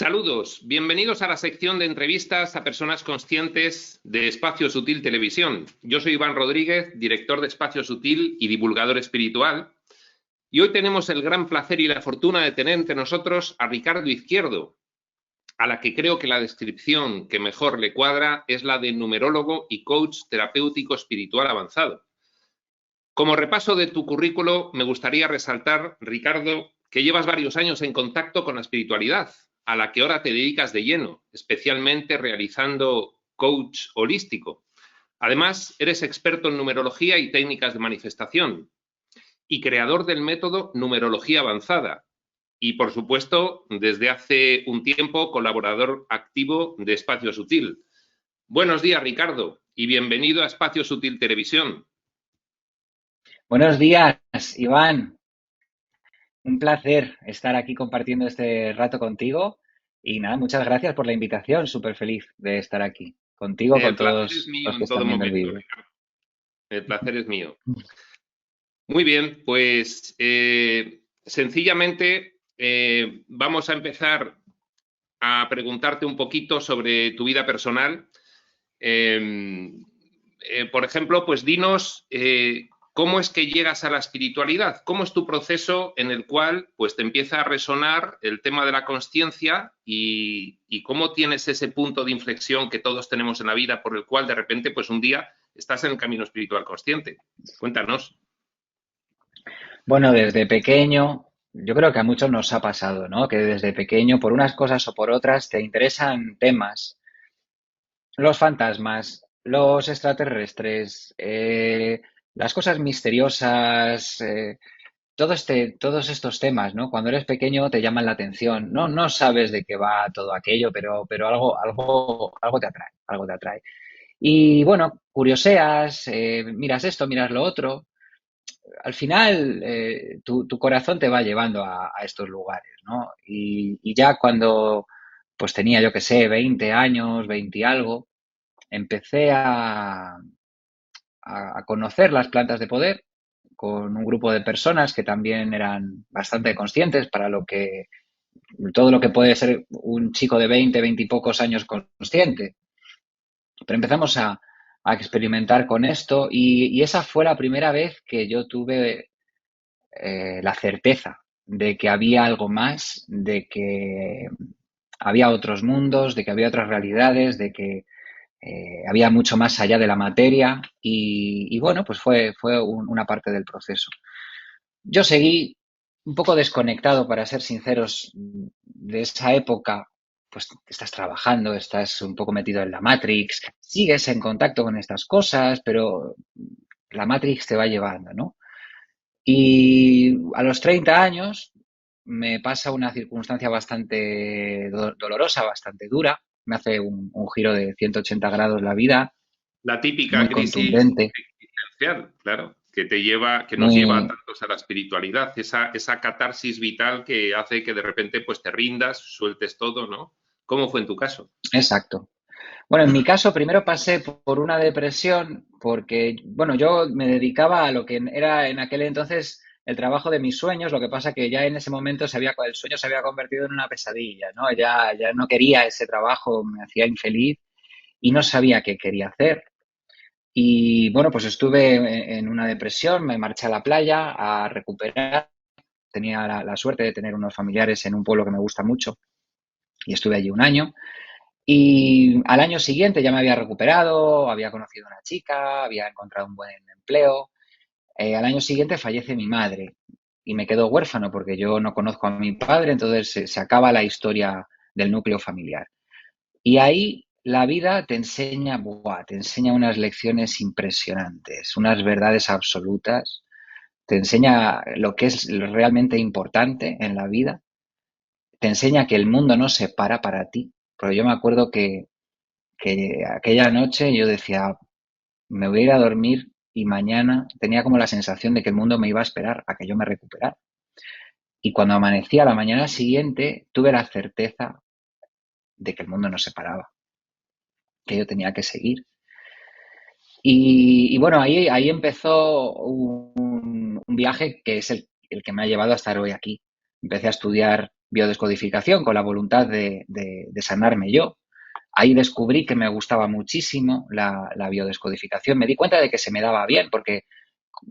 Saludos, bienvenidos a la sección de entrevistas a personas conscientes de Espacio Sutil Televisión. Yo soy Iván Rodríguez, director de Espacio Sutil y divulgador espiritual. Y hoy tenemos el gran placer y la fortuna de tener entre nosotros a Ricardo Izquierdo, a la que creo que la descripción que mejor le cuadra es la de numerólogo y coach terapéutico espiritual avanzado. Como repaso de tu currículo, me gustaría resaltar, Ricardo, que llevas varios años en contacto con la espiritualidad, a la que ahora te dedicas de lleno, especialmente realizando coach holístico. Además, eres experto en numerología y técnicas de manifestación y creador del método Numerología Avanzada. Y, por supuesto, desde hace un tiempo, colaborador activo de Espacio Sutil. Buenos días, Ricardo, y bienvenido a Espacio Sutil Televisión. Buenos días, Iván. Un placer estar aquí compartiendo este rato contigo. Y nada, muchas gracias por la invitación. Súper feliz de estar aquí contigo, con El placer es todos mío los que en todo están viendo el momento, vídeo. Ricardo. El placer es mío. Muy bien, pues sencillamente vamos a empezar a preguntarte un poquito sobre tu vida personal. Por ejemplo, pues dinos cómo es que llegas a la espiritualidad, cómo es tu proceso en el cual pues te empieza a resonar el tema de la consciencia y cómo tienes ese punto de inflexión que todos tenemos en la vida por el cual de repente pues un día estás en el camino espiritual consciente. Cuéntanos. Bueno, desde pequeño, yo creo que a muchos nos ha pasado, ¿no? Que desde pequeño, por unas cosas o por otras, te interesan temas, los fantasmas, los extraterrestres, las cosas misteriosas, todos estos temas, ¿no? Cuando eres pequeño te llaman la atención. No sabes de qué va todo aquello, pero algo te atrae, algo te atrae. Y bueno, curioseas, miras esto, miras lo otro. Al final, tu corazón te va llevando a estos lugares, ¿no? Y ya cuando, pues tenía, yo qué sé, 20 años, 20 y algo, empecé a conocer las plantas de poder con un grupo de personas que también eran bastante conscientes para todo lo que puede ser un chico de 20, 20 y pocos años consciente. Pero empezamos a experimentar con esto y esa fue la primera vez que yo tuve la certeza de que había algo más, de que había otros mundos, de que había otras realidades, de que había mucho más allá de la materia y bueno, pues fue una parte del proceso. Yo seguí un poco desconectado, para ser sinceros, de esa época. Pues estás trabajando, estás un poco metido en la Matrix, sigues en contacto con estas cosas, pero la Matrix te va llevando, ¿no? Y a los 30 años me pasa una circunstancia bastante dolorosa, bastante dura. Me hace un giro de 180 grados la vida, La típica muy crisis contundente, existencial, claro, que te lleva, que nos lleva a muy tantos a la espiritualidad, esa catarsis vital que hace que de repente pues te rindas, sueltes todo, ¿no? ¿Cómo fue en tu caso? exacto. Bueno, en mi caso primero pasé por una depresión porque, bueno, yo me dedicaba a lo que era en aquel entonces el trabajo de mis sueños, lo que pasa que ya en ese momento el sueño se había convertido en una pesadilla, ¿no? Ya no quería ese trabajo, me hacía infeliz y no sabía qué quería hacer. Y bueno, pues estuve en una depresión, me marché a la playa a recuperar. Tenía la suerte de tener unos familiares en un pueblo que me gusta mucho y estuve allí un año. Y al año siguiente ya me había recuperado, había conocido a una chica, había encontrado un buen empleo. Al año siguiente fallece mi madre y me quedo huérfano porque yo no conozco a mi padre, entonces se acaba la historia del núcleo familiar. Y ahí la vida te enseña, ¡buah! Te enseña unas lecciones impresionantes, unas verdades absolutas, te enseña lo que es realmente importante en la vida, te enseña que el mundo no se para ti. Porque yo me acuerdo que aquella noche yo decía, me voy a ir a dormir y mañana tenía como la sensación de que el mundo me iba a esperar a que yo me recuperara. Y cuando amanecí a la mañana siguiente, tuve la certeza de que el mundo no se paraba, que yo tenía que seguir. Y bueno, ahí empezó un viaje que es el que me ha llevado a estar hoy aquí. empecé a estudiar biodescodificación con la voluntad de sanarme yo. Ahí descubrí que me gustaba muchísimo la biodescodificación. Me di cuenta de que se me daba bien porque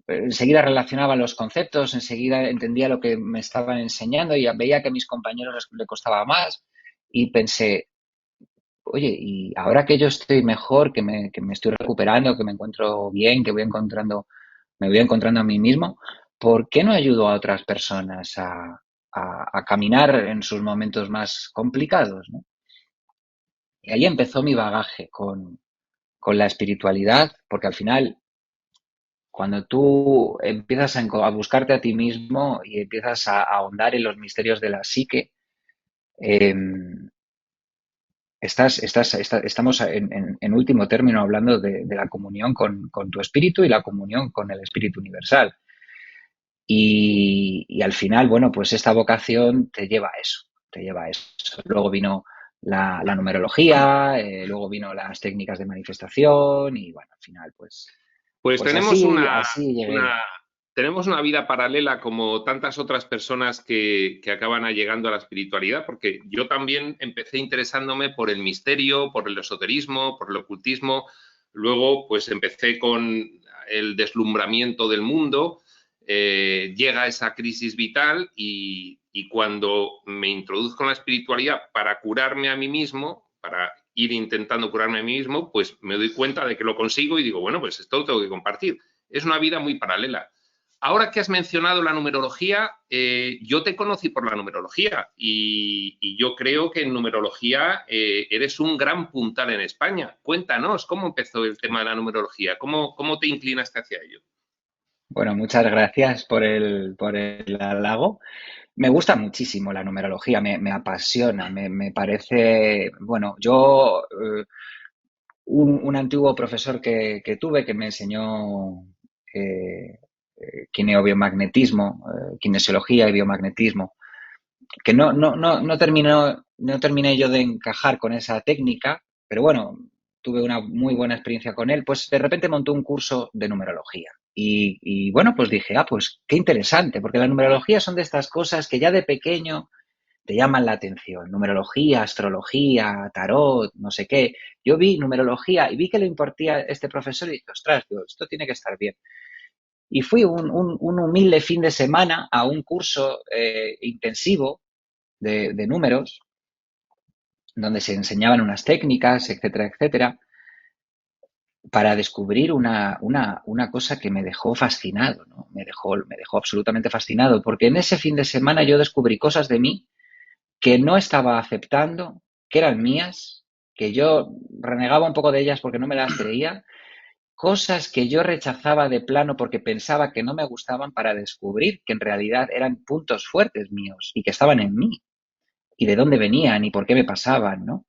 enseguida relacionaba los conceptos, enseguida entendía lo que me estaban enseñando y veía que a mis compañeros les costaba más y pensé, oye, y ahora que yo estoy mejor, que me estoy recuperando, que me encuentro bien, me voy encontrando a mí mismo, ¿por qué no ayudo a otras personas a caminar en sus momentos más complicados, ¿no? Y ahí empezó mi bagaje con la espiritualidad, porque al final, cuando tú empiezas a buscarte a ti mismo y empiezas a ahondar en los misterios de la psique, eh, estamos en último término hablando de la comunión con tu espíritu y la comunión con el espíritu universal. Y al final, bueno, pues esta vocación te lleva a eso, te lleva a eso. Luego vino la numerología, luego vino las técnicas de manifestación y bueno, al final, Pues pues tenemos así llegué. tenemos una vida paralela como tantas otras personas que acaban llegando a la espiritualidad, porque yo también empecé interesándome por el misterio, por el esoterismo, por el ocultismo. Luego, pues empecé con el deslumbramiento del mundo, llega esa crisis vital y cuando me introduzco en la espiritualidad para curarme a mí mismo, para ir intentando curarme a mí mismo, pues me doy cuenta de que lo consigo y digo, bueno, pues esto lo tengo que compartir. Es una vida muy paralela. Ahora que has mencionado la numerología, yo te conocí por la numerología y yo creo que en numerología eres un gran puntal en España. Cuéntanos, ¿cómo empezó el tema de la numerología? ¿Cómo te inclinaste hacia ello? Bueno, muchas gracias por el halago. Me gusta muchísimo la numerología, me apasiona, me parece, bueno, yo, un antiguo profesor que tuve que me enseñó eh, kinesiología y biomagnetismo, que no terminé yo de encajar con esa técnica, pero bueno, tuve una muy buena experiencia con él, pues de repente montó un curso de numerología. Y bueno, pues dije, pues qué interesante, porque la numerología son de estas cosas que ya de pequeño te llaman la atención. Numerología, astrología, tarot, no sé qué. Yo vi numerología y vi que lo impartía este profesor y dije, ostras, digo, esto tiene que estar bien. Y fui un humilde fin de semana a un curso intensivo de números, donde se enseñaban unas técnicas, etcétera, etcétera, para descubrir una cosa que me dejó fascinado, ¿no? Me dejó absolutamente fascinado, porque en ese fin de semana yo descubrí cosas de mí que no estaba aceptando, que eran mías, que yo renegaba un poco de ellas porque no me las creía, cosas que yo rechazaba de plano porque pensaba que no me gustaban para descubrir que en realidad eran puntos fuertes míos y que estaban en mí y de dónde venían y por qué me pasaban, ¿no?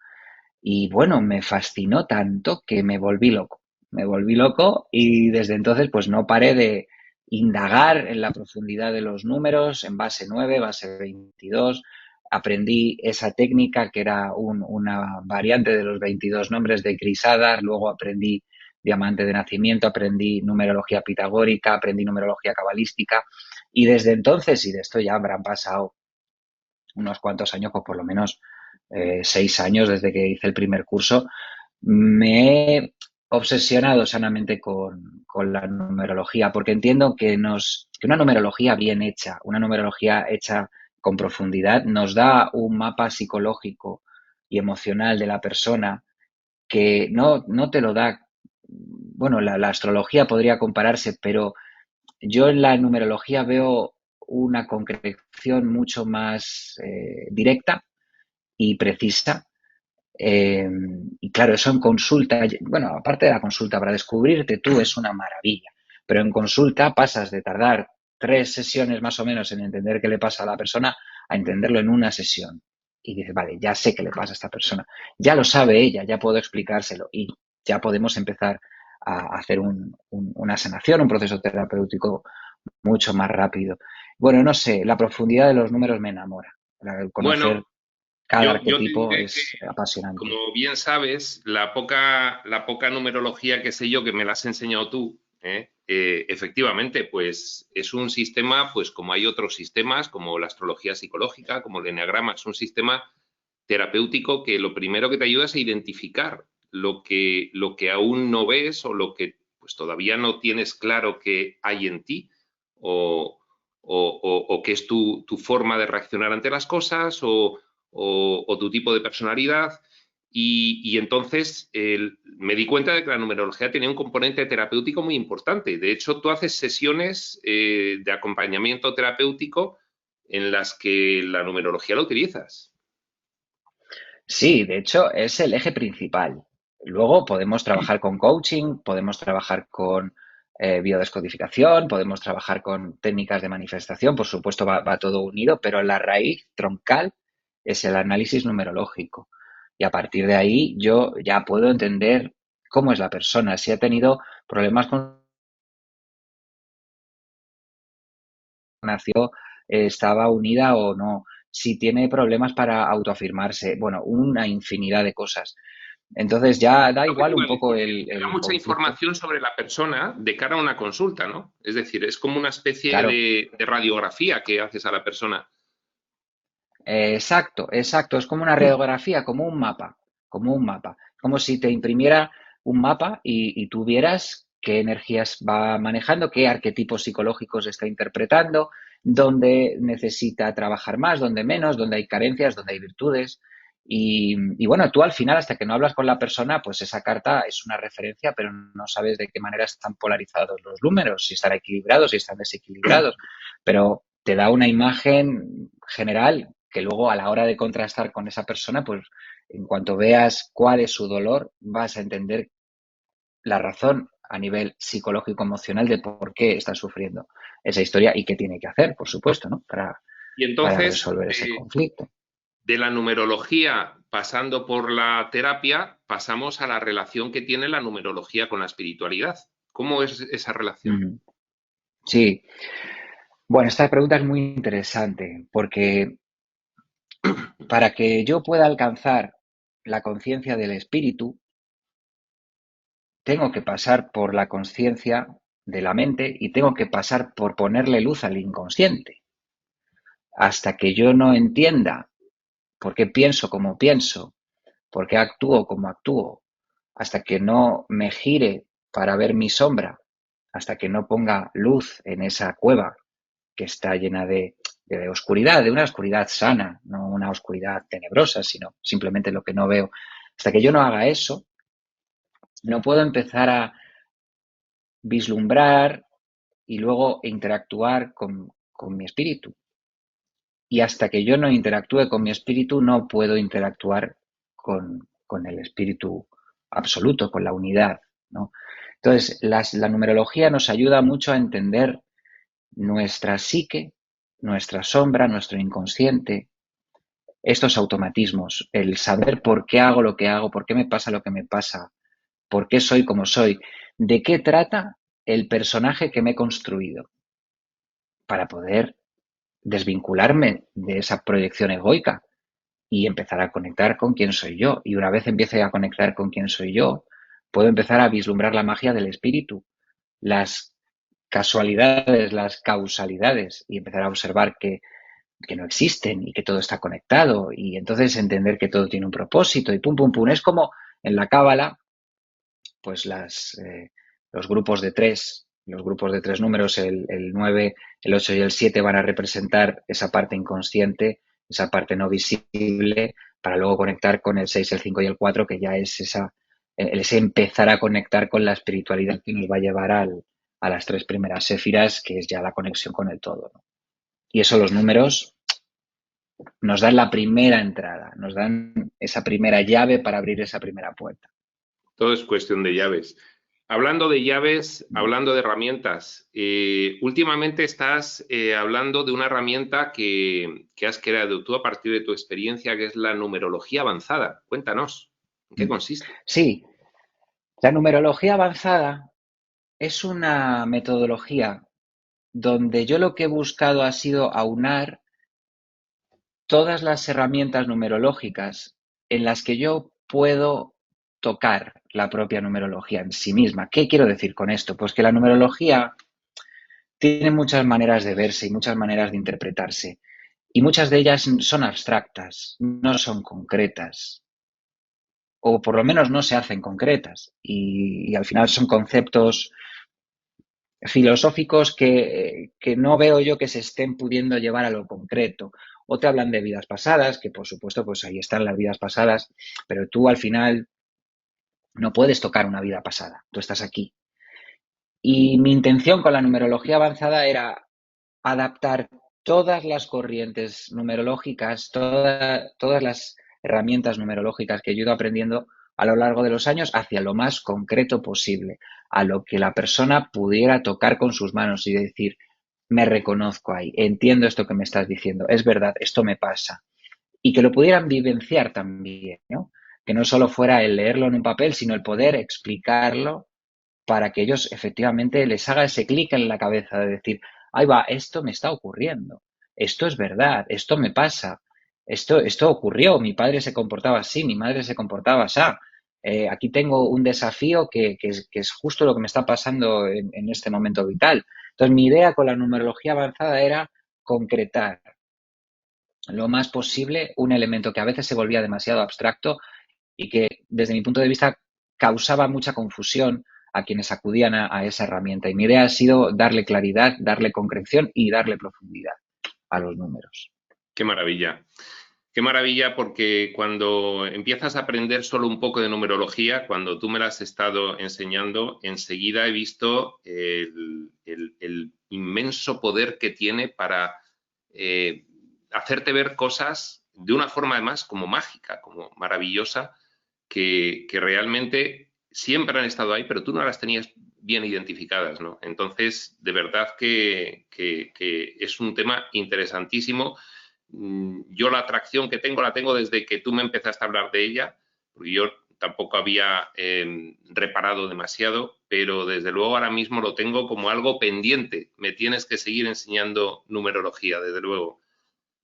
Y bueno, me fascinó tanto que me volví loco. Me volví loco y desde entonces pues no paré de indagar en la profundidad de los números, en base 9, base 22. Aprendí esa técnica que era una variante de los 22 nombres de Crisadar, luego aprendí diamante de nacimiento, aprendí numerología pitagórica, aprendí numerología cabalística y desde entonces, y de esto ya habrán pasado unos cuantos años, pues por lo menos 6 años desde que hice el primer curso, me he obsesionado sanamente con la numerología, porque entiendo que una numerología bien hecha, una numerología hecha con profundidad, nos da un mapa psicológico y emocional de la persona que no te lo da. Bueno, la astrología podría compararse, pero yo en la numerología veo una concreción mucho más directa y precisa. Y claro, eso en consulta, bueno, aparte de la consulta, para descubrirte tú es una maravilla, pero en consulta pasas de tardar 3 sesiones más o menos en entender qué le pasa a la persona a entenderlo en una sesión. Y dices, vale, ya sé qué le pasa a esta persona, ya lo sabe ella, ya puedo explicárselo y ya podemos empezar a hacer una sanación, un proceso terapéutico mucho más rápido. Bueno, no sé, la profundidad de los números me enamora. Bueno, Conocer cada yo te arquetipo diré que, es apasionante. como bien sabes, la poca numerología que sé yo, que me la has enseñado tú, Efectivamente, pues es un sistema, pues como hay otros sistemas, como la astrología psicológica, como el eneagrama, es un sistema terapéutico que lo primero que te ayuda es a identificar lo que aún no ves o lo que pues todavía no tienes claro que hay en ti o, o qué es tu forma de reaccionar ante las cosas o tu tipo de personalidad. Y entonces me di cuenta de que la numerología tenía un componente terapéutico muy importante. De hecho, tú haces sesiones de acompañamiento terapéutico en las que la numerología la utilizas. Sí, de hecho es el eje principal. Luego podemos trabajar con coaching, podemos trabajar con biodescodificación, podemos trabajar con técnicas de manifestación, por supuesto va todo unido, pero la raíz troncal es el análisis numerológico. Y a partir de ahí yo ya puedo entender cómo es la persona, si ha tenido problemas con nació, estaba unida o no, si tiene problemas para autoafirmarse, bueno, una infinidad de cosas. Entonces ya da Lo que te igual iba un a poco decir, el, te da el mucha conflicto. información sobre la persona de cara a una consulta, ¿no? Es decir, es como una especie Claro, de radiografía que haces a la persona. exacto, exacto. Es como una radiografía, como un mapa, como un mapa. Como si te imprimiera un mapa y tú vieras qué energías va manejando, qué arquetipos psicológicos está interpretando, dónde necesita trabajar más, dónde menos, dónde hay carencias, dónde hay virtudes. Y bueno, tú al final, hasta que no hablas con la persona, pues esa carta es una referencia, pero no sabes de qué manera están polarizados los números, si están equilibrados, si están desequilibrados. Pero te da una imagen general que luego a la hora de contrastar con esa persona, pues en cuanto veas cuál es su dolor, vas a entender la razón a nivel psicológico emocional de por qué está sufriendo esa historia y qué tiene que hacer, por supuesto, ¿no? Y Para entonces, resolver ese conflicto. de la numerología, pasando por la terapia, pasamos a la relación que tiene la numerología con la espiritualidad. ¿Cómo es esa relación? Mm, sí, bueno, esta pregunta es muy interesante porque para que yo pueda alcanzar la conciencia del espíritu, tengo que pasar por la conciencia de la mente y tengo que pasar por ponerle luz al inconsciente. Hasta que yo no entienda por qué pienso como pienso, por qué actúo como actúo, hasta que no me gire para ver mi sombra, hasta que no ponga luz en esa cueva que está llena de oscuridad, de una oscuridad sana, no una oscuridad tenebrosa, sino simplemente lo que no veo. Hasta que yo no haga eso, no puedo empezar a vislumbrar y luego interactuar con mi espíritu. Y hasta que yo no interactúe con mi espíritu, no puedo interactuar con el espíritu absoluto, con la unidad, ¿no? Entonces, la numerología nos ayuda mucho a entender nuestra psique, nuestra sombra, nuestro inconsciente, estos automatismos, el saber por qué hago lo que hago, por qué me pasa lo que me pasa, por qué soy como soy, de qué trata el personaje que me he construido, para poder desvincularme de esa proyección egoica y empezar a conectar con quién soy yo. Y una vez empiece a conectar con quién soy yo, puedo empezar a vislumbrar la magia del espíritu, las casualidades, las causalidades y empezar a observar que no existen y que todo está conectado y entonces entender que todo tiene un propósito y pum, pum, pum. Es como en la cábala, pues los grupos de tres números, el 9, el 8 y el 7 van a representar esa parte inconsciente, esa parte no visible, para luego conectar con el 6, el 5 y el 4, que ya es ese empezar a conectar con la espiritualidad que nos va a llevar a las tres primeras séfiras, que es ya la conexión con el todo, ¿no? Y eso los números nos dan la primera entrada, nos dan esa primera llave para abrir esa primera puerta. Todo es cuestión de llaves. Hablando de llaves, hablando de herramientas, últimamente estás hablando de una herramienta que has creado tú a partir de tu experiencia, que es la numerología avanzada. Cuéntanos, ¿en qué consiste? Sí, la numerología avanzada es una metodología donde yo lo que he buscado ha sido aunar todas las herramientas numerológicas en las que yo puedo tocar la propia numerología en sí misma. ¿Qué quiero decir con esto? Pues que la numerología tiene muchas maneras de verse y muchas maneras de interpretarse. Y muchas de ellas son abstractas, no son concretas. O por lo menos no se hacen concretas. Y al final son conceptos filosóficos que no veo yo que se estén pudiendo llevar a lo concreto. O te hablan de vidas pasadas, que por supuesto pues ahí están las vidas pasadas, pero tú al final no puedes tocar una vida pasada, tú estás aquí. Y mi intención con la numerología avanzada era adaptar todas las corrientes numerológicas, todas las herramientas numerológicas que yo he ido aprendiendo a lo largo de los años hacia lo más concreto posible, a lo que la persona pudiera tocar con sus manos y decir, me reconozco ahí, entiendo esto que me estás diciendo, es verdad, esto me pasa. Y que lo pudieran vivenciar también, ¿no? Que no solo fuera el leerlo en un papel, sino el poder explicarlo para que ellos efectivamente les haga ese clic en la cabeza de decir, ahí va, esto me está ocurriendo, esto es verdad, esto me pasa, esto ocurrió, mi padre se comportaba así, mi madre se comportaba así. Aquí tengo un desafío que es justo lo que me está pasando en este momento vital. Entonces, mi idea con la numerología avanzada era concretar lo más posible un elemento que a veces se volvía demasiado abstracto y que, desde mi punto de vista, causaba mucha confusión a quienes acudían a esa herramienta. Y mi idea ha sido darle claridad, darle concreción y darle profundidad a los números. Qué maravilla. Qué maravilla, porque cuando empiezas a aprender solo un poco de numerología, cuando tú me la has estado enseñando, enseguida he visto el inmenso poder que tiene para hacerte ver cosas de una forma además como mágica, como maravillosa, que realmente siempre han estado ahí, pero tú no las tenías bien identificadas, ¿no? Entonces, de verdad que es un tema interesantísimo. Yo la atracción que tengo la tengo desde que tú me empezaste a hablar de ella, porque yo tampoco había reparado demasiado, pero desde luego ahora mismo lo tengo como algo pendiente. Me tienes que seguir enseñando numerología, desde luego.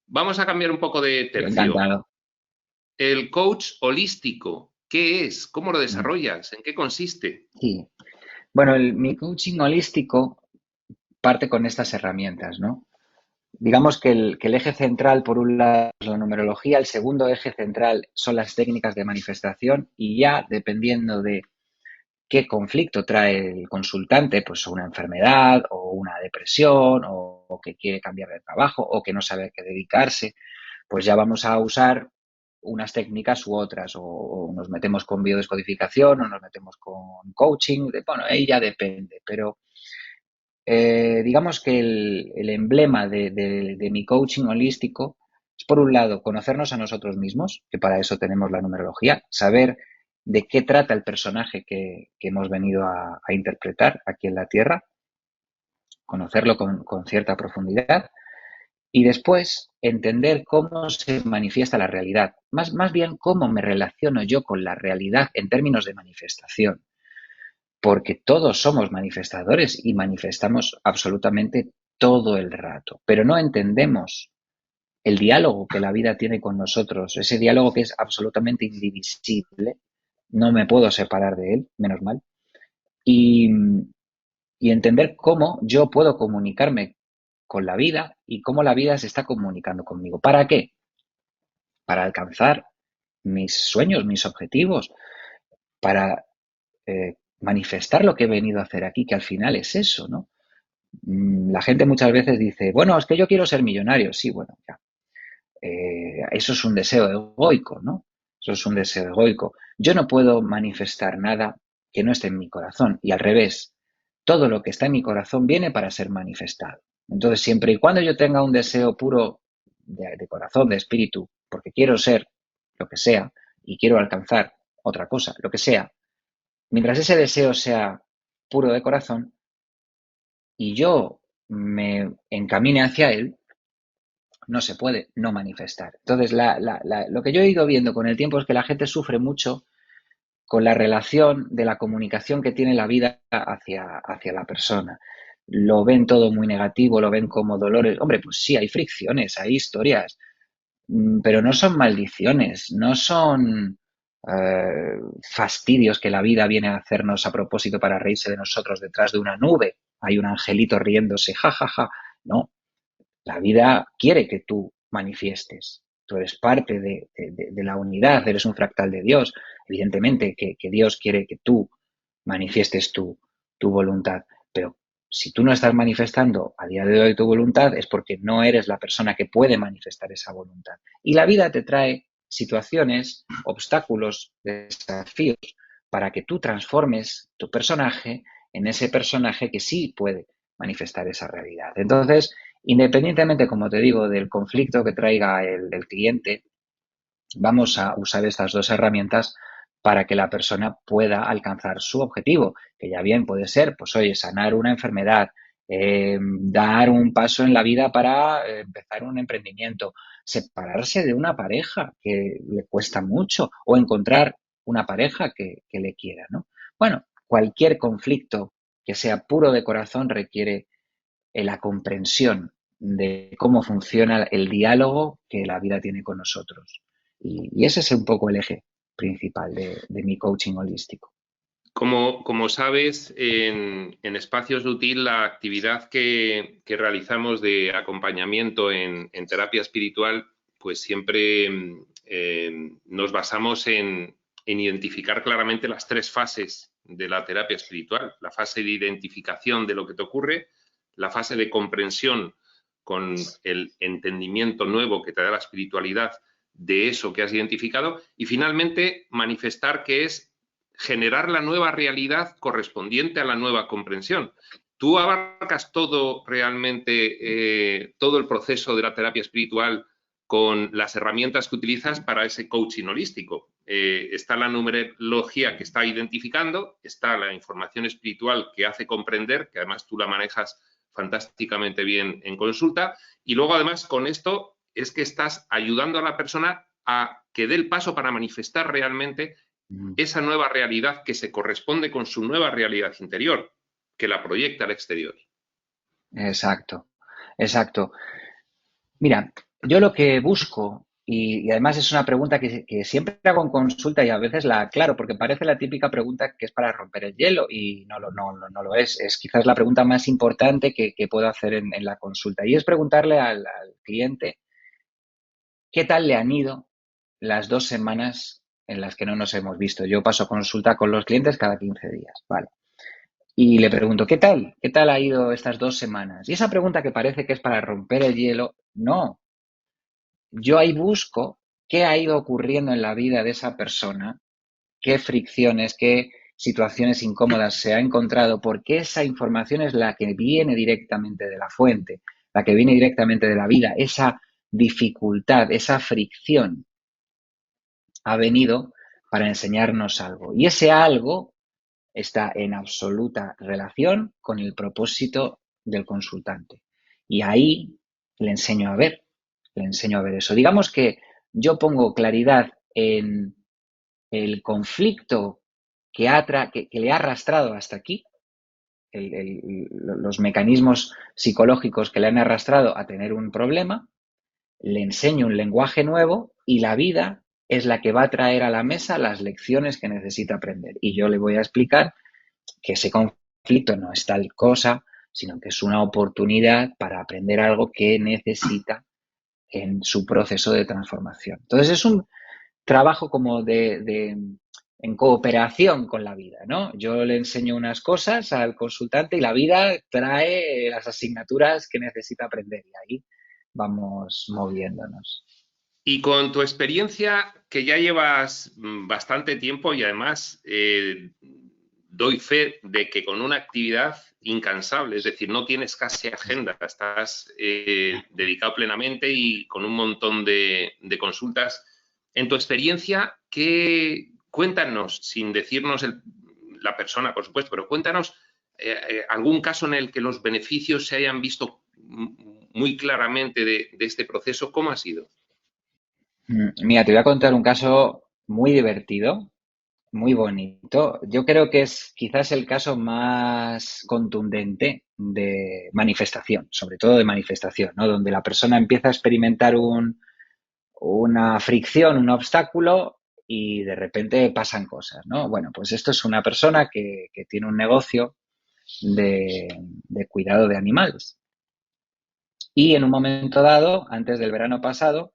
Vamos a cambiar un poco de tercio. Encantado. El coach holístico, ¿qué es? ¿Cómo lo desarrollas? ¿En qué consiste? Sí. Bueno, mi coaching holístico parte con estas herramientas, ¿no? Digamos que el eje central, por un lado, es la numerología, el segundo eje central son las técnicas de manifestación y ya dependiendo de qué conflicto trae el consultante, pues una enfermedad o una depresión o que quiere cambiar de trabajo o que no sabe a qué dedicarse, pues ya vamos a usar unas técnicas u otras o nos metemos con biodescodificación o nos metemos con coaching, bueno, ahí ya depende, pero digamos que el emblema de mi coaching holístico es, por un lado, conocernos a nosotros mismos, que para eso tenemos la numerología, saber de qué trata el personaje que hemos venido a interpretar aquí en la Tierra, conocerlo con cierta profundidad y después entender cómo se manifiesta la realidad, más bien cómo me relaciono yo con la realidad en términos de manifestación, porque todos somos manifestadores y manifestamos absolutamente todo el rato, pero no entendemos el diálogo que la vida tiene con nosotros, ese diálogo que es absolutamente indivisible, no me puedo separar de él, menos mal, y, y entender cómo yo puedo comunicarme con la vida y cómo la vida se está comunicando conmigo. ¿Para qué? Para alcanzar mis sueños, mis objetivos, para manifestar lo que he venido a hacer aquí, que al final es eso, ¿no? La gente muchas veces dice, bueno, es que yo quiero ser millonario. Sí, bueno, ya. Eso es un deseo egoico, ¿no? Eso es un deseo egoico. Yo no puedo manifestar nada que no esté en mi corazón y al revés, todo lo que está en mi corazón viene para ser manifestado. Entonces, siempre y cuando yo tenga un deseo puro de corazón, de espíritu, porque quiero ser lo que sea y quiero alcanzar otra cosa, lo que sea, mientras ese deseo sea puro de corazón y yo me encamine hacia él, no se puede no manifestar. Entonces, lo que yo he ido viendo con el tiempo es que la gente sufre mucho con la relación de la comunicación que tiene la vida hacia la persona. Lo ven todo muy negativo, lo ven como dolores. Hombre, pues sí, hay fricciones, hay historias, pero no son maldiciones, no son fastidios que la vida viene a hacernos a propósito para reírse de nosotros detrás de una nube. Hay un angelito riéndose, ja, ja, ja. No, la vida quiere que tú manifiestes. Tú eres parte de la unidad, eres un fractal de Dios. Evidentemente que Dios quiere que tú manifiestes tu voluntad. Pero si tú no estás manifestando a día de hoy tu voluntad es porque no eres la persona que puede manifestar esa voluntad. Y la vida te trae situaciones, obstáculos, desafíos para que tú transformes tu personaje en ese personaje que sí puede manifestar esa realidad. Entonces, independientemente, como te digo, del conflicto que traiga el cliente, vamos a usar estas dos herramientas para que la persona pueda alcanzar su objetivo, que ya bien puede ser, pues oye, sanar una enfermedad, dar un paso en la vida para empezar un emprendimiento, separarse de una pareja que le cuesta mucho o encontrar una pareja que le quiera, ¿no? Bueno, cualquier conflicto que sea puro de corazón requiere la comprensión de cómo funciona el diálogo que la vida tiene con nosotros. Y ese es un poco el eje principal de mi coaching holístico. Como sabes, en Espacios de Útil, la actividad que realizamos de acompañamiento en terapia espiritual, pues siempre nos basamos en identificar claramente las tres fases de la terapia espiritual. La fase de identificación de lo que te ocurre, la fase de comprensión con el entendimiento nuevo que te da la espiritualidad de eso que has identificado y finalmente manifestar que es generar la nueva realidad correspondiente a la nueva comprensión. Tú abarcas todo realmente, todo el proceso de la terapia espiritual con las herramientas que utilizas para ese coaching holístico. Está la numerología que está identificando, está la información espiritual que hace comprender, que además tú la manejas fantásticamente bien en consulta, y luego además con esto es que estás ayudando a la persona a que dé el paso para manifestar realmente esa nueva realidad que se corresponde con su nueva realidad interior, que la proyecta al exterior. Exacto, exacto. Mira, yo lo que busco, y además es una pregunta que siempre hago en consulta y a veces la aclaro, porque parece la típica pregunta que es para romper el hielo y no lo es. Es quizás la pregunta más importante que puedo hacer en la consulta. Y es preguntarle al cliente qué tal le han ido las 2 semanas en las que no nos hemos visto. Yo paso consulta con los clientes cada 15 días, ¿vale? Y le pregunto, ¿qué tal? ¿Qué tal ha ido estas 2 semanas? Y esa pregunta que parece que es para romper el hielo, no. Yo ahí busco qué ha ido ocurriendo en la vida de esa persona, qué fricciones, qué situaciones incómodas se ha encontrado, porque esa información es la que viene directamente de la fuente, la que viene directamente de la vida. Esa dificultad, esa fricción ha venido para enseñarnos algo. Y ese algo está en absoluta relación con el propósito del consultante. Y ahí le enseño a ver, le enseño a ver eso. Digamos que yo pongo claridad en el conflicto que le ha arrastrado hasta aquí, los mecanismos psicológicos que le han arrastrado a tener un problema, le enseño un lenguaje nuevo y la vida es la que va a traer a la mesa las lecciones que necesita aprender. Y yo le voy a explicar que ese conflicto no es tal cosa, sino que es una oportunidad para aprender algo que necesita en su proceso de transformación. Entonces es un trabajo como en cooperación con la vida, ¿no? Yo le enseño unas cosas al consultante y la vida trae las asignaturas que necesita aprender y ahí vamos moviéndonos. Y con tu experiencia, que ya llevas bastante tiempo y además doy fe de que con una actividad incansable, es decir, no tienes casi agenda, estás dedicado plenamente y con un montón de consultas. En tu experiencia, cuéntanos, sin decirnos la persona, por supuesto, pero cuéntanos algún caso en el que los beneficios se hayan visto muy claramente de este proceso, ¿cómo ha sido? Mira, te voy a contar un caso muy divertido, muy bonito. Yo creo que es quizás el caso más contundente de manifestación, sobre todo de manifestación, ¿no? Donde la persona empieza a experimentar una fricción, un obstáculo y de repente pasan cosas, ¿no? Bueno, pues esto es una persona que tiene un negocio de, de cuidado de animales. Y en un momento dado, antes del verano pasado,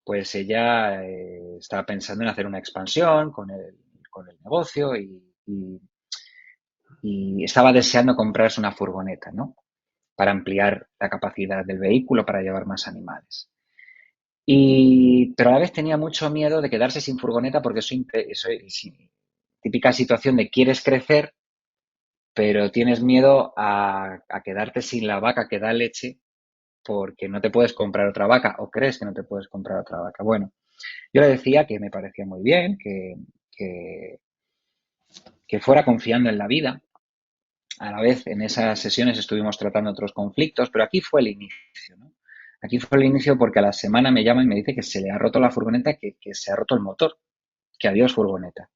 pues ella estaba pensando en hacer una expansión con el negocio y estaba deseando comprarse una furgoneta, ¿no? Para ampliar la capacidad del vehículo para llevar más animales. Pero a la vez tenía mucho miedo de quedarse sin furgoneta porque eso es típica situación de quieres crecer, pero tienes miedo a quedarte sin la vaca que da leche porque no te puedes comprar otra vaca o crees que no te puedes comprar otra vaca. Bueno, yo le decía que me parecía muy bien, que, que fuera confiando en la vida. A la vez, en esas sesiones estuvimos tratando otros conflictos, pero aquí fue el inicio, ¿no? Aquí fue el inicio porque a la semana me llama y me dice que se le ha roto la furgoneta, que se ha roto el motor, que adiós furgoneta.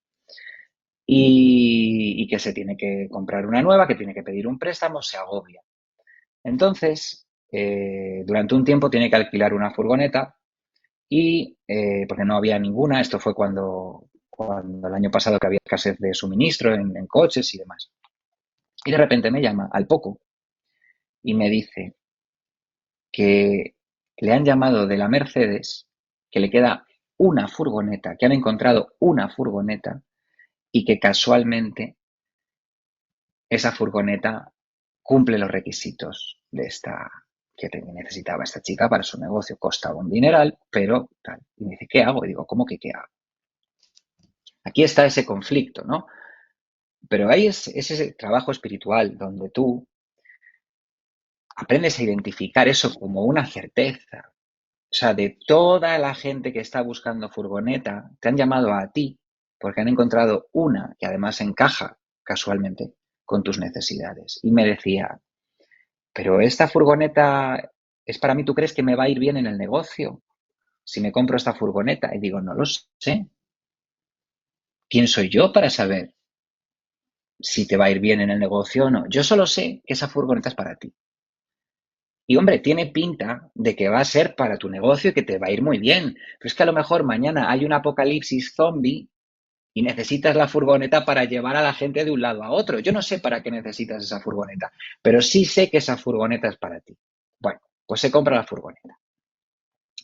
Y que se tiene que comprar una nueva, que tiene que pedir un préstamo, se agobia. Entonces, durante un tiempo tiene que alquilar una furgoneta y, porque no había ninguna, esto fue cuando el año pasado que había escasez de suministro en coches y demás. Y de repente me llama al poco y me dice que le han llamado de la Mercedes, que le queda una furgoneta, que han encontrado una furgoneta y que casualmente esa furgoneta cumple los requisitos de esta que necesitaba esta chica para su negocio. Costaba un dineral, pero tal. Y me dice, ¿qué hago? Y digo, ¿cómo que qué hago? Aquí está ese conflicto, ¿no? Pero ahí es ese trabajo espiritual donde tú aprendes a identificar eso como una certeza. O sea, de toda la gente que está buscando furgoneta, te han llamado a ti porque han encontrado una que además encaja casualmente con tus necesidades. Y me decía, pero esta furgoneta es para mí, ¿tú crees que me va a ir bien en el negocio si me compro esta furgoneta? Y digo, no lo sé. ¿Quién soy yo para saber si te va a ir bien en el negocio o no? Yo solo sé que esa furgoneta es para ti. Y hombre, tiene pinta de que va a ser para tu negocio y que te va a ir muy bien. Pero es que a lo mejor mañana hay un apocalipsis zombie y necesitas la furgoneta para llevar a la gente de un lado a otro. Yo no sé para qué necesitas esa furgoneta, pero sí sé que esa furgoneta es para ti. Bueno, pues se compra la furgoneta.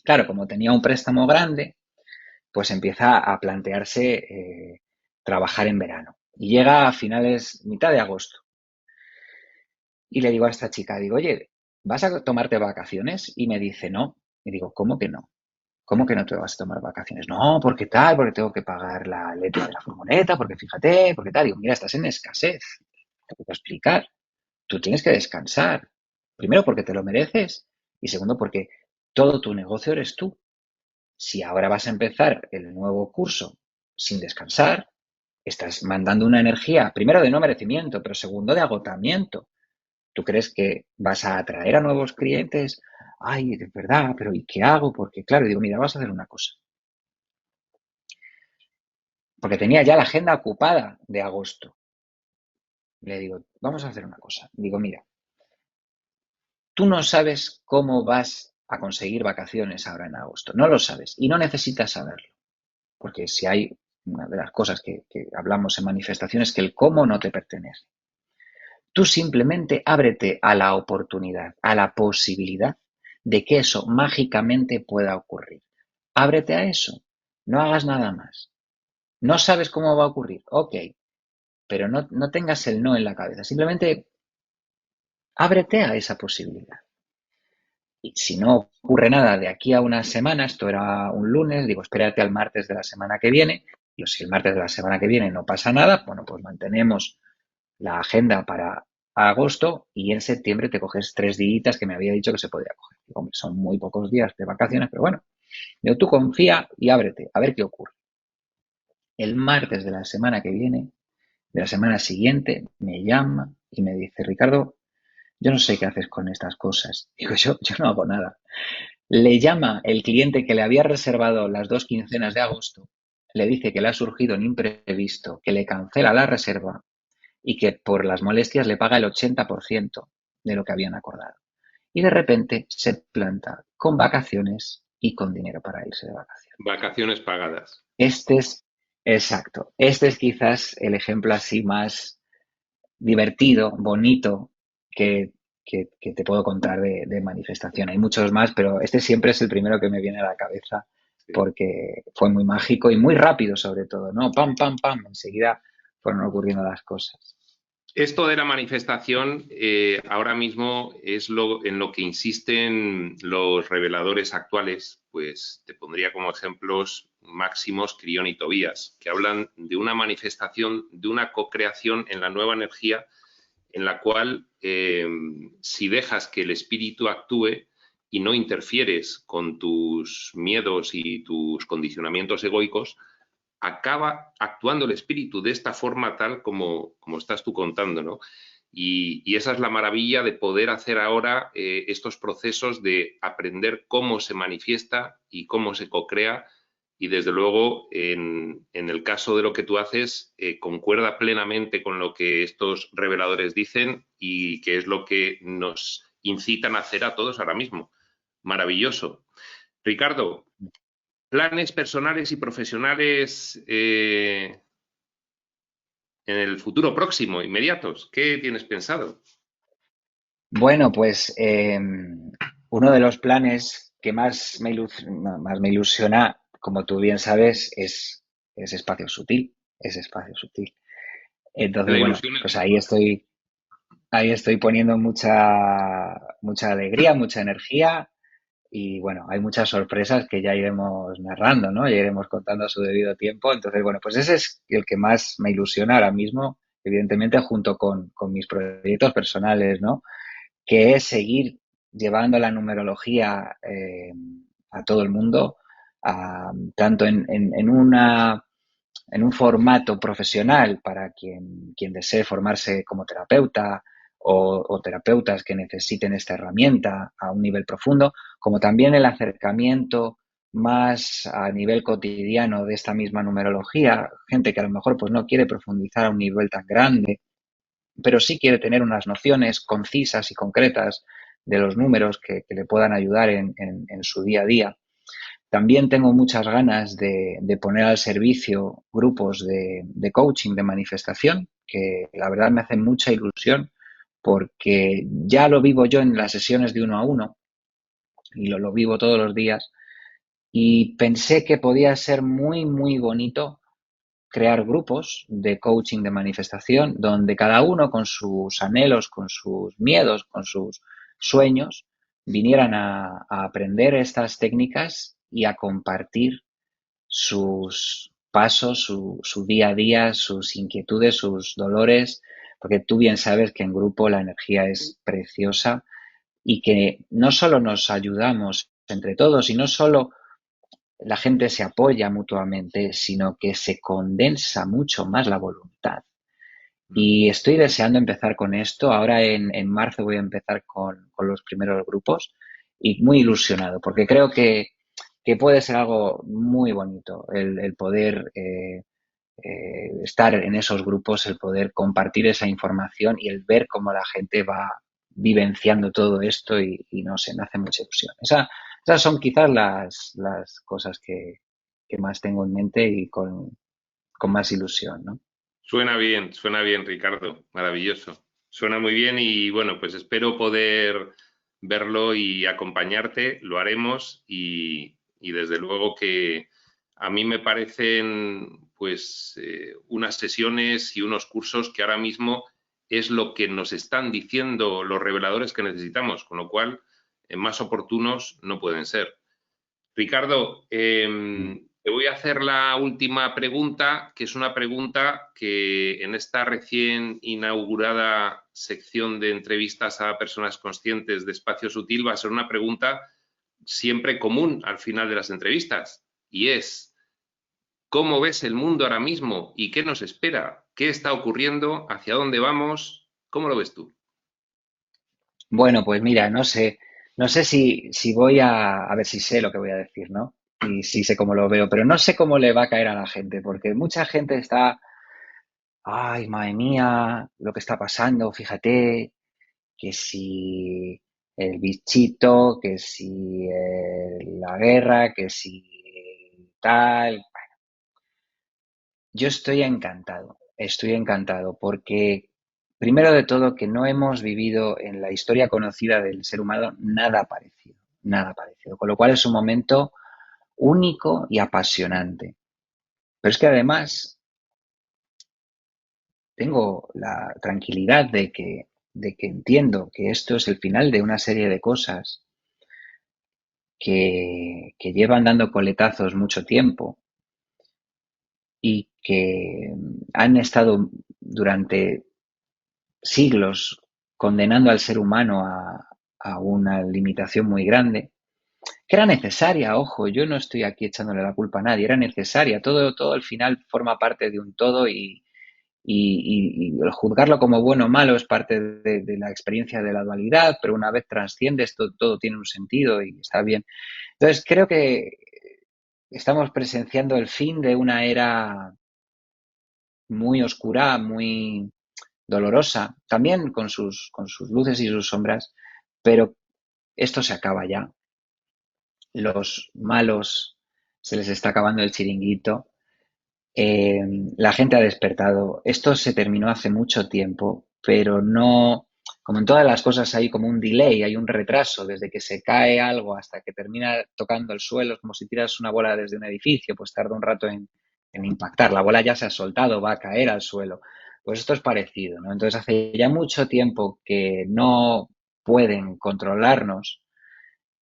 Claro, como tenía un préstamo grande, pues empieza a plantearse trabajar en verano. Y llega a finales, mitad de agosto. Y le digo a esta chica, digo, oye, ¿vas a tomarte vacaciones? Y me dice, no. Y digo, ¿cómo que no? ¿Cómo que no te vas a tomar vacaciones? No, porque tal, porque tengo que pagar la letra de la furgoneta, porque fíjate, porque tal. Digo, mira, estás en escasez. Te puedo explicar. Tú tienes que descansar. Primero, porque te lo mereces. Y segundo, porque todo tu negocio eres tú. Si ahora vas a empezar el nuevo curso sin descansar, estás mandando una energía, primero de no merecimiento, pero segundo de agotamiento. ¿Tú crees que vas a atraer a nuevos clientes? Ay, de verdad, pero ¿y qué hago? Porque claro, digo, mira, vas a hacer una cosa. Porque tenía ya la agenda ocupada de agosto. Le digo, vamos a hacer una cosa. Digo, mira, tú no sabes cómo vas a conseguir vacaciones ahora en agosto. No lo sabes y no necesitas saberlo. Porque si hay una de las cosas que hablamos en manifestaciones, que el cómo no te pertenece. Tú simplemente ábrete a la oportunidad, a la posibilidad de que eso mágicamente pueda ocurrir. Ábrete a eso. No hagas nada más. No sabes cómo va a ocurrir. Ok, pero no tengas el no en la cabeza. Simplemente ábrete a esa posibilidad. Y si no ocurre nada de aquí a una semana, esto era un lunes, digo, espérate al martes de la semana que viene. Y si el martes de la semana que viene no pasa nada, bueno, pues mantenemos la agenda para agosto y en septiembre te coges 3 días que me había dicho que se podría coger. Digo, hombre, son muy pocos días de vacaciones, pero bueno, digo, tú confía y ábrete, a ver qué ocurre. El martes de la semana que viene, de la semana siguiente, me llama y me dice, Ricardo, yo no sé qué haces con estas cosas. Digo, yo no hago nada. Le llama el cliente que le había reservado las 2 quincenas de agosto, le dice que le ha surgido un imprevisto, que le cancela la reserva y que por las molestias le paga el 80% de lo que habían acordado. Y de repente se planta con vacaciones y con dinero para irse de vacaciones. Vacaciones pagadas. Este es exacto. Este es quizás el ejemplo así más divertido, bonito, que, que te puedo contar de manifestación. Hay muchos más, pero este siempre es el primero que me viene a la cabeza Sí. porque fue muy mágico y muy rápido sobre todo, ¿no? Pam, pam, pam, enseguida fueron ocurriendo las cosas. Esto de la manifestación ahora mismo es en lo que insisten los reveladores actuales, pues te pondría como ejemplos Máximos, Crión y Tobías, que hablan de una manifestación, de una co-creación en la nueva energía, en la cual si dejas que el espíritu actúe y no interfieres con tus miedos y tus condicionamientos egoicos, acaba actuando el espíritu de esta forma tal como estás tú contando, ¿no? Y esa es la maravilla de poder hacer ahora estos procesos de aprender cómo se manifiesta y cómo se co-crea. Y desde luego, en el caso de lo que tú haces, concuerda plenamente con lo que estos reveladores dicen y que es lo que nos incitan a hacer a todos ahora mismo. Maravilloso. Ricardo, planes personales y profesionales en el futuro próximo, inmediatos. ¿Qué tienes pensado? Bueno, pues uno de los planes que más me ilusiona, como tú bien sabes, es Espacio Sutil. Es Espacio Sutil. Que Entonces, la bueno, ilusión es pues mutua. ahí estoy poniendo mucha alegría, mucha energía y bueno, hay muchas sorpresas que ya iremos narrando, ¿no? Ya iremos contando a su debido tiempo. Entonces, bueno, pues ese es el que más me ilusiona ahora mismo, evidentemente junto con mis proyectos personales, ¿no? Que es seguir llevando la numerología a todo el mundo, tanto en un formato profesional para quien desee formarse como terapeuta o terapeutas que necesiten esta herramienta a un nivel profundo, como también el acercamiento más a nivel cotidiano de esta misma numerología, gente que a lo mejor pues no quiere profundizar a un nivel tan grande, pero sí quiere tener unas nociones concisas y concretas de los números que le puedan ayudar en su día a día. También tengo muchas ganas de poner al servicio grupos de coaching, de manifestación, que la verdad me hacen mucha ilusión porque ya lo vivo yo en las sesiones de uno a uno y lo vivo todos los días y pensé que podía ser muy, muy bonito crear grupos de coaching de manifestación donde cada uno con sus anhelos, con sus miedos, con sus sueños, vinieran a aprender estas técnicas y a compartir sus pasos, su día a día, sus inquietudes, sus dolores, porque tú bien sabes que en grupo la energía es preciosa y que no solo nos ayudamos entre todos y no solo la gente se apoya mutuamente, sino que se condensa mucho más la voluntad. Y estoy deseando empezar con esto. Ahora en marzo voy a empezar con los primeros grupos y muy ilusionado, porque creo que puede ser algo muy bonito el poder estar en esos grupos, el poder compartir esa información y el ver cómo la gente va vivenciando todo esto y no sé, me hace mucha ilusión. Esas son quizás las cosas que más tengo en mente y con más ilusión, ¿no? Suena bien, Ricardo. Maravilloso. Suena muy bien y bueno, pues espero poder verlo y acompañarte. Lo haremos y desde luego que a mí me parecen pues unas sesiones y unos cursos que ahora mismo es lo que nos están diciendo los reveladores que necesitamos, con lo cual más oportunos no pueden ser. Ricardo, te voy a hacer la última pregunta, que es una pregunta que en esta recién inaugurada sección de entrevistas a personas conscientes de Espacio Sutil va a ser una pregunta siempre común al final de las entrevistas. Y es, ¿cómo ves el mundo ahora mismo y qué nos espera? ¿Qué está ocurriendo? ¿Hacia dónde vamos? ¿Cómo lo ves tú? Bueno, pues mira, no sé si voy a ver si sé lo que voy a decir, ¿no? Y sí sé cómo lo veo, pero no sé cómo le va a caer a la gente, porque mucha gente está, ay, madre mía, lo que está pasando, fíjate, que si el bichito, que si la guerra, que si tal. Yo estoy encantado porque, primero de todo, que no hemos vivido en la historia conocida del ser humano nada parecido, con lo cual es un momento único y apasionante. Pero es que además tengo la tranquilidad de que entiendo que esto es el final de una serie de cosas que llevan dando coletazos mucho tiempo y que han estado durante siglos condenando al ser humano a una limitación muy grande, que era necesaria, ojo, yo no estoy aquí echándole la culpa a nadie, era necesaria, todo al final forma parte de un todo y el juzgarlo como bueno o malo es parte de la experiencia de la dualidad, pero una vez trasciende esto, todo tiene un sentido y está bien. Entonces, creo que estamos presenciando el fin de una era muy oscura, muy dolorosa, también con sus luces y sus sombras, pero esto se acaba ya. Los malos se les está acabando el chiringuito. Eh, la gente ha despertado. Esto se terminó hace mucho tiempo, pero no, como en todas las cosas hay como un delay, hay un retraso desde que se cae algo hasta que termina tocando el suelo, es como si tiras una bola desde un edificio, pues tarda un rato en impactar. La bola ya se ha soltado, va a caer al suelo. Pues esto es parecido, ¿no? Entonces hace ya mucho tiempo que no pueden controlarnos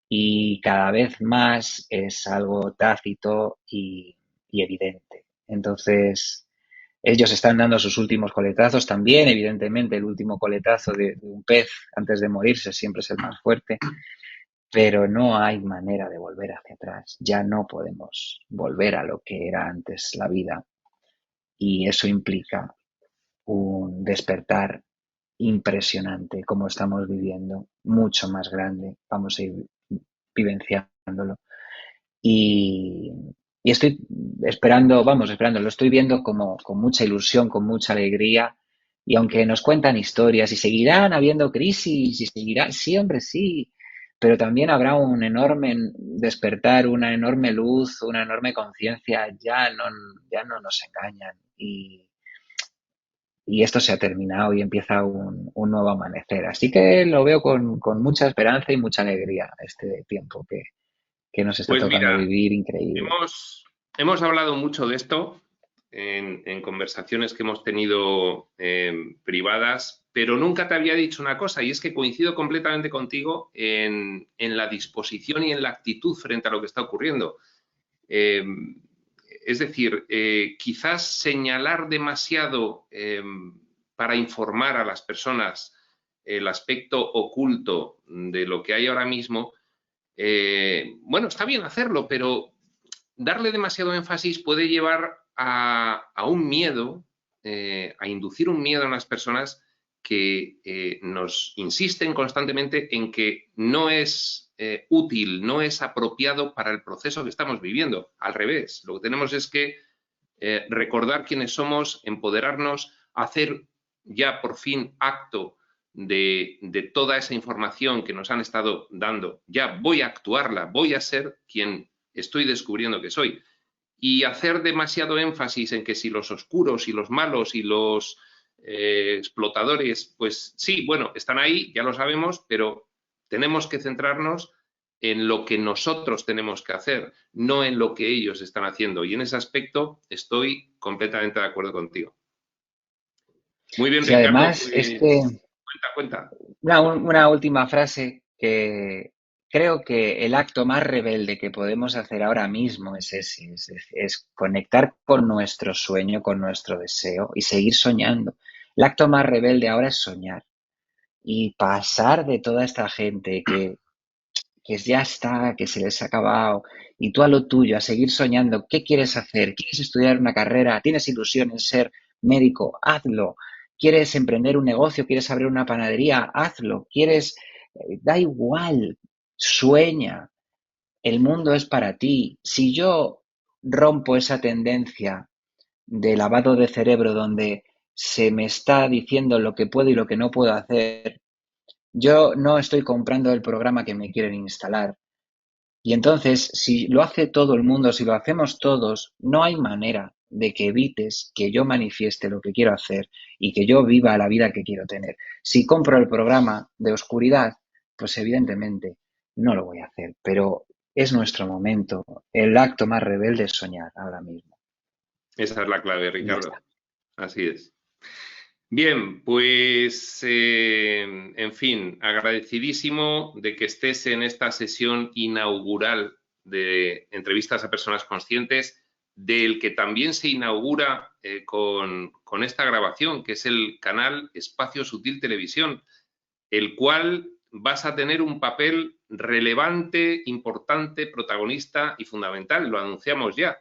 y cada vez más es algo tácito y evidente. Entonces, ellos están dando sus últimos coletazos también, evidentemente el último coletazo de un pez antes de morirse siempre es el más fuerte, pero no hay manera de volver hacia atrás, ya no podemos volver a lo que era antes la vida y eso implica un despertar impresionante como estamos viviendo, mucho más grande, vamos a ir vivenciándolo. Y, y estoy esperando, vamos, esperando, lo estoy viendo como con mucha ilusión, con mucha alegría. Y aunque nos cuentan historias y seguirán habiendo crisis y seguirá, sí, hombre, sí, pero también habrá un enorme despertar, una enorme luz, una enorme conciencia, ya no nos engañan. Y esto se ha terminado y empieza un nuevo amanecer. Así que lo veo con mucha esperanza y mucha alegría este tiempo que nos está Pues tocando mira, vivir increíble. hemos hablado mucho de esto en conversaciones que hemos tenido privadas, pero nunca te había dicho una cosa, y es que coincido completamente contigo en la disposición y en la actitud frente a lo que está ocurriendo. Eh, es decir, quizás señalar demasiado para informar a las personas el aspecto oculto de lo que hay ahora mismo, bueno, está bien hacerlo, pero darle demasiado énfasis puede llevar a un miedo, a inducir un miedo en las personas que nos insisten constantemente en que no es útil, no es apropiado para el proceso que estamos viviendo. Al revés, lo que tenemos es que recordar quiénes somos, empoderarnos, hacer ya por fin acto de toda esa información que nos han estado dando. Ya voy a actuarla, voy a ser quien estoy descubriendo que soy. Y hacer demasiado énfasis en que si los oscuros y los malos y los explotadores, pues sí, bueno, están ahí, ya lo sabemos, pero tenemos que centrarnos en lo que nosotros tenemos que hacer, no en lo que ellos están haciendo. Y en ese aspecto estoy completamente de acuerdo contigo. Muy bien, Sí, Ricardo, además es que pues cuenta, cuenta. una última frase que creo que el acto más rebelde que podemos hacer ahora mismo es ese, es conectar con nuestro sueño, con nuestro deseo y seguir soñando. El acto más rebelde ahora es soñar y pasar de toda esta gente que ya está, que se les ha acabado, y tú a lo tuyo, a seguir soñando. ¿Qué quieres hacer? ¿Quieres estudiar una carrera? ¿Tienes ilusión en ser médico? Hazlo. ¿Quieres emprender un negocio? ¿Quieres abrir una panadería? Hazlo. ¿Quieres? Da igual. Sueña. El mundo es para ti. Si yo rompo esa tendencia de lavado de cerebro donde se me está diciendo lo que puedo y lo que no puedo hacer, yo no estoy comprando el programa que me quieren instalar. Y entonces, si lo hace todo el mundo, si lo hacemos todos, no hay manera de que evites que yo manifieste lo que quiero hacer y que yo viva la vida que quiero tener. Si compro el programa de oscuridad, pues evidentemente no lo voy a hacer, pero es nuestro momento. El acto más rebelde es soñar ahora mismo. Esa es la clave, Y ya está. Ricardo. Así es. Bien, pues, en fin, agradecidísimo de que estés en esta sesión inaugural de entrevistas a personas conscientes, del que también se inaugura con esta grabación, que es el canal Espacio Sutil Televisión, el cual vas a tener un papel relevante, importante, protagonista y fundamental. Lo anunciamos ya.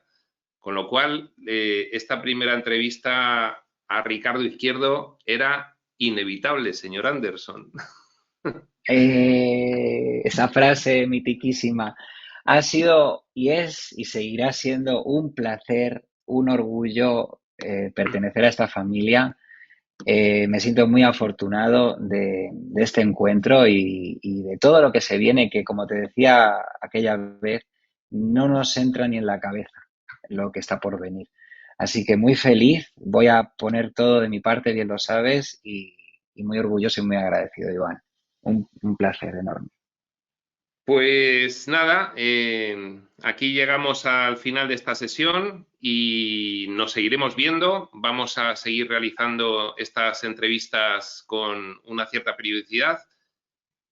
Con lo cual, esta primera entrevista a Ricardo Izquierdo era inevitable, señor Anderson. Esa frase mitiquísima ha sido y es y seguirá siendo un placer, un orgullo pertenecer a esta familia. Me siento muy afortunado de este encuentro y de todo lo que se viene, que como te decía aquella vez, no nos entra ni en la cabeza lo que está por venir. Así que muy feliz, voy a poner todo de mi parte, bien lo sabes, y muy orgulloso y muy agradecido, Iván. Un placer enorme. Pues nada, aquí llegamos al final de esta sesión y nos seguiremos viendo. Vamos a seguir realizando estas entrevistas con una cierta periodicidad.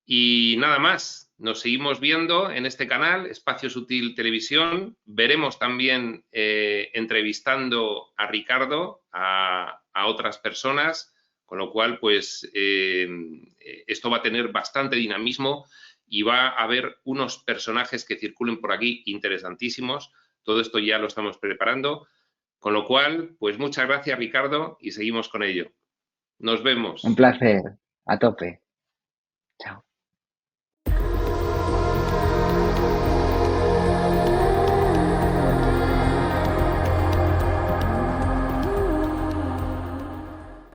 Y nada más, nos seguimos viendo en este canal, Espacio Sutil Televisión. Veremos también entrevistando a Ricardo, a otras personas, con lo cual, pues, esto va a tener bastante dinamismo y va a haber unos personajes que circulen por aquí interesantísimos. Todo esto ya lo estamos preparando. Con lo cual, pues muchas gracias, Ricardo, y seguimos con ello. Nos Un vemos. placer, a tope.